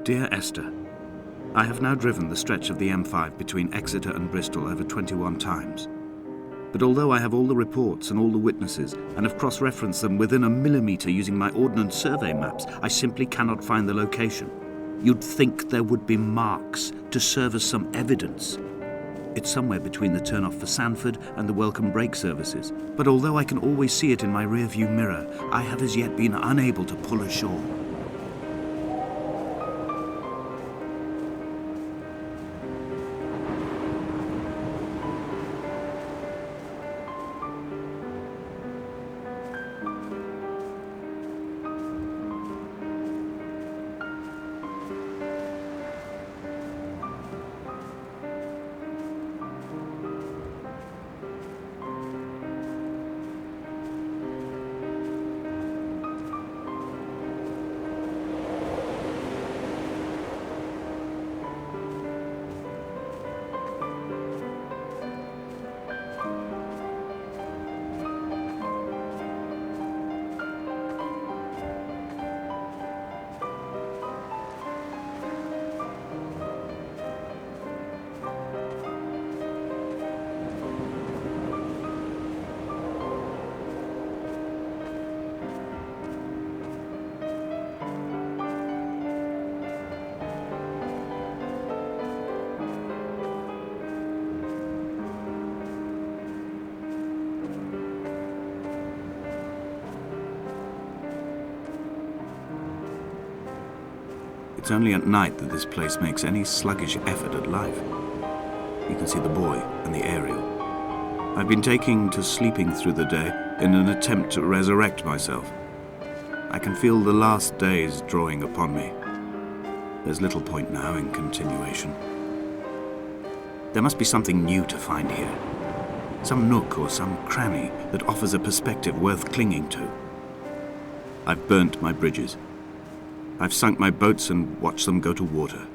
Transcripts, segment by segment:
Dear Esther, I have now driven the stretch of the M5 between Exeter and Bristol over 21 times. But although I have all the reports and all the witnesses, and have cross-referenced them within a millimetre using my Ordnance Survey maps, I simply cannot find the location. You'd think there would be marks to serve as some evidence. It's somewhere between the turn-off for Sandford and the welcome brake services. But although I can always see it in my rear-view mirror, I have as yet been unable to pull ashore. It's only at night that this place makes any sluggish effort at life. You can see the buoy and the aerial. I've been taking to sleeping through the day in an attempt to resurrect myself. I can feel the last days drawing upon me. There's little point now in continuation. There must be something new to find here. Some nook or some cranny that offers a perspective worth clinging to. I've burnt my bridges. I've sunk my boats and watched them go to water.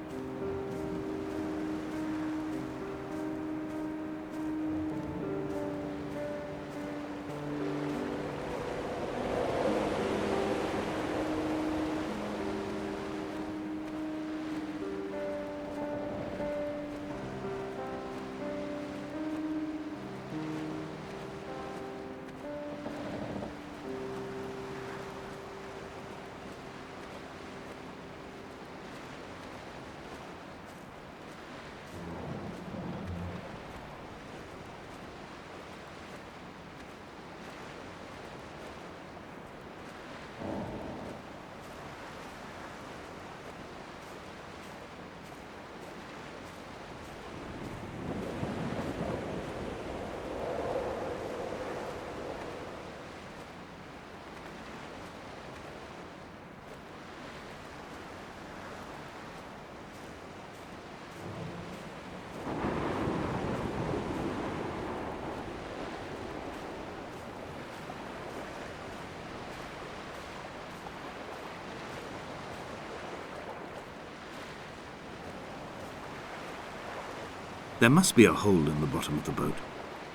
There must be a hole in the bottom of the boat.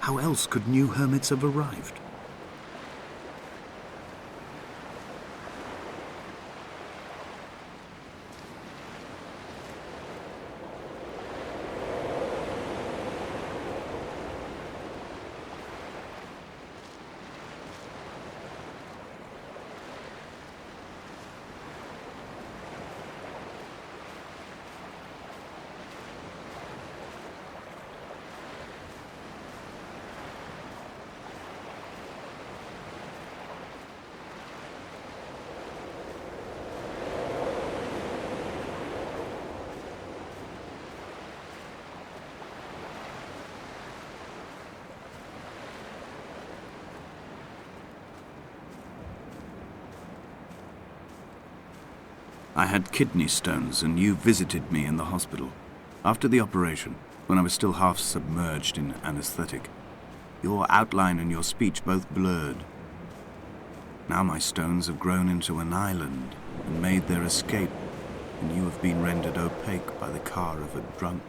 How else could new hermits have arrived? I had kidney stones, and you visited me in the hospital. After the operation, when I was still half submerged in anesthetic, your outline and your speech both blurred. Now my stones have grown into an island and made their escape, and you have been rendered opaque by the car of a drunk.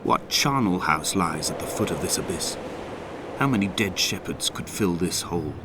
What charnel house lies at the foot of this abyss? How many dead shepherds could fill this hole?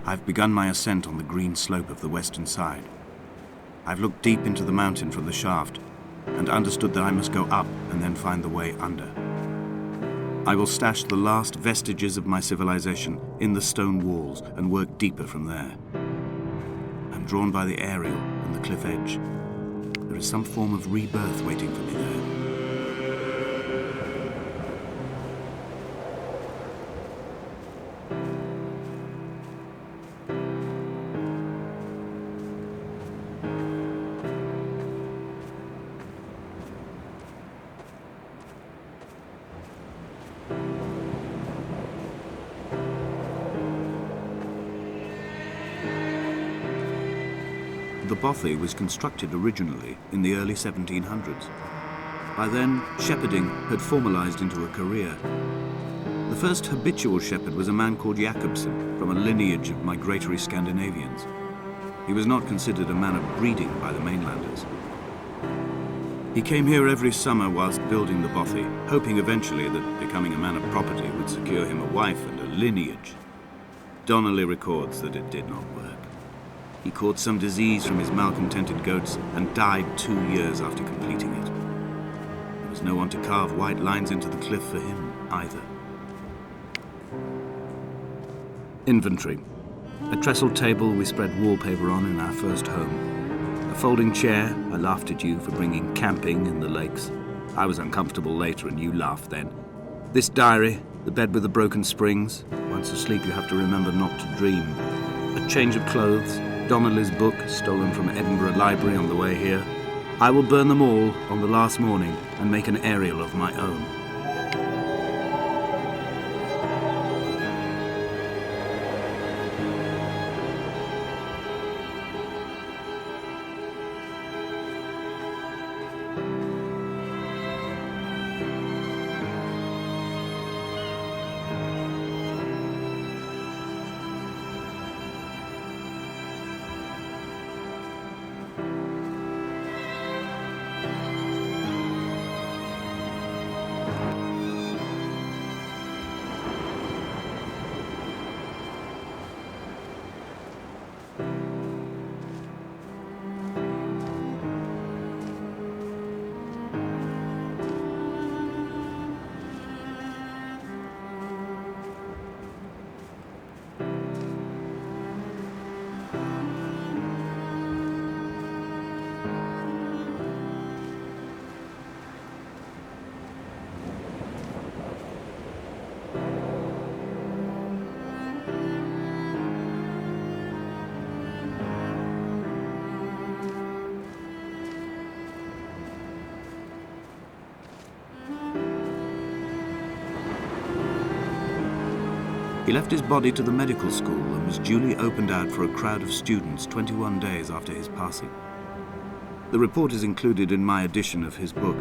I've begun my ascent on the green slope of the western side. I've looked deep into the mountain from the shaft and understood that I must go up and then find the way under. I will stash the last vestiges of my civilization in the stone walls and work deeper from there. I'm drawn by the aerial and the cliff edge. There is some form of rebirth waiting for me there. The bothy was constructed originally in the early 1700s. By then, shepherding had formalized into a career. The first habitual shepherd was a man called Jakobsen, from a lineage of migratory Scandinavians. He was not considered a man of breeding by the mainlanders. He came here every summer whilst building the bothy, hoping eventually that becoming a man of property would secure him a wife and a lineage. Donnelly records that it did not work. He caught some disease from his malcontented goats and died 2 years after completing it. There was no one to carve white lines into the cliff for him either. Inventory. A trestle table we spread wallpaper on in our first home. A folding chair. I laughed at you for bringing camping in the lakes. I was uncomfortable later and you laughed then. This diary, the bed with the broken springs. Once asleep you have to remember not to dream. A change of clothes. Donnelly's book, stolen from Edinburgh Library on the way here. I will burn them all on the last morning and make an aerial of my own. He left his body to the medical school and was duly opened out for a crowd of students 21 days after his passing. The report is included in my edition of his book.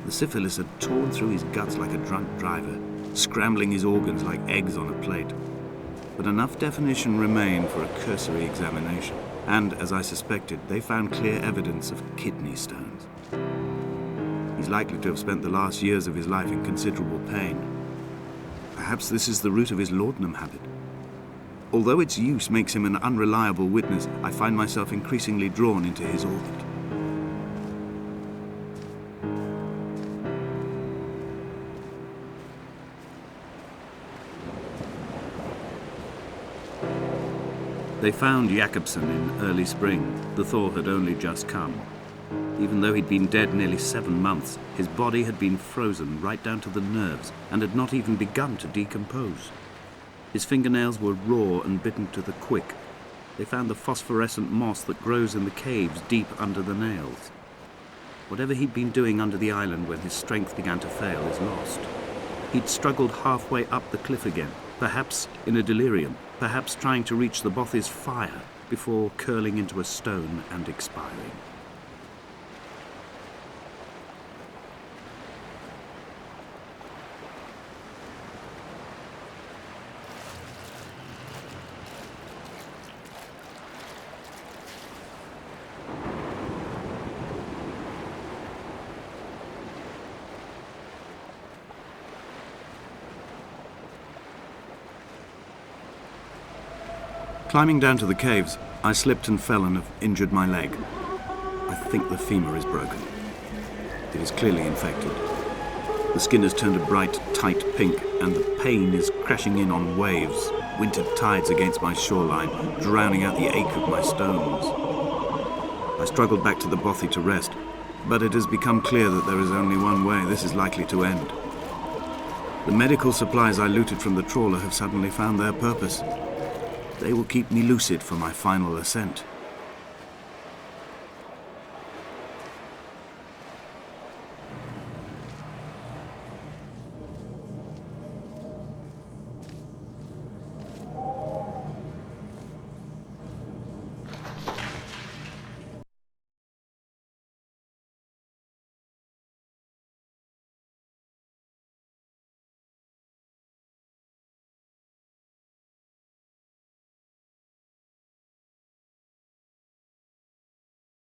The syphilis had torn through his guts like a drunk driver, scrambling his organs like eggs on a plate. But enough definition remained for a cursory examination, and, as I suspected, they found clear evidence of kidney stones. He's likely to have spent the last years of his life in considerable pain. Perhaps this is the root of his laudanum habit. Although its use makes him an unreliable witness, I find myself increasingly drawn into his orbit. They found Jakobsen in early spring. The thaw had only just come. Even though he'd been dead nearly 7 months, his body had been frozen right down to the nerves and had not even begun to decompose. His fingernails were raw and bitten to the quick. They found the phosphorescent moss that grows in the caves deep under the nails. Whatever he'd been doing under the island when his strength began to fail is lost. He'd struggled halfway up the cliff again, perhaps in a delirium, perhaps trying to reach the Bothy's fire before curling into a stone and expiring. Climbing down to the caves, I slipped and fell and have injured my leg. I think the femur is broken. It is clearly infected. The skin has turned a bright, tight pink, and the pain is crashing in on waves, winter tides against my shoreline, drowning out the ache of my stones. I struggled back to the Bothy to rest, but it has become clear that there is only one way this is likely to end. The medical supplies I looted from the trawler have suddenly found their purpose. They will keep me lucid for my final ascent.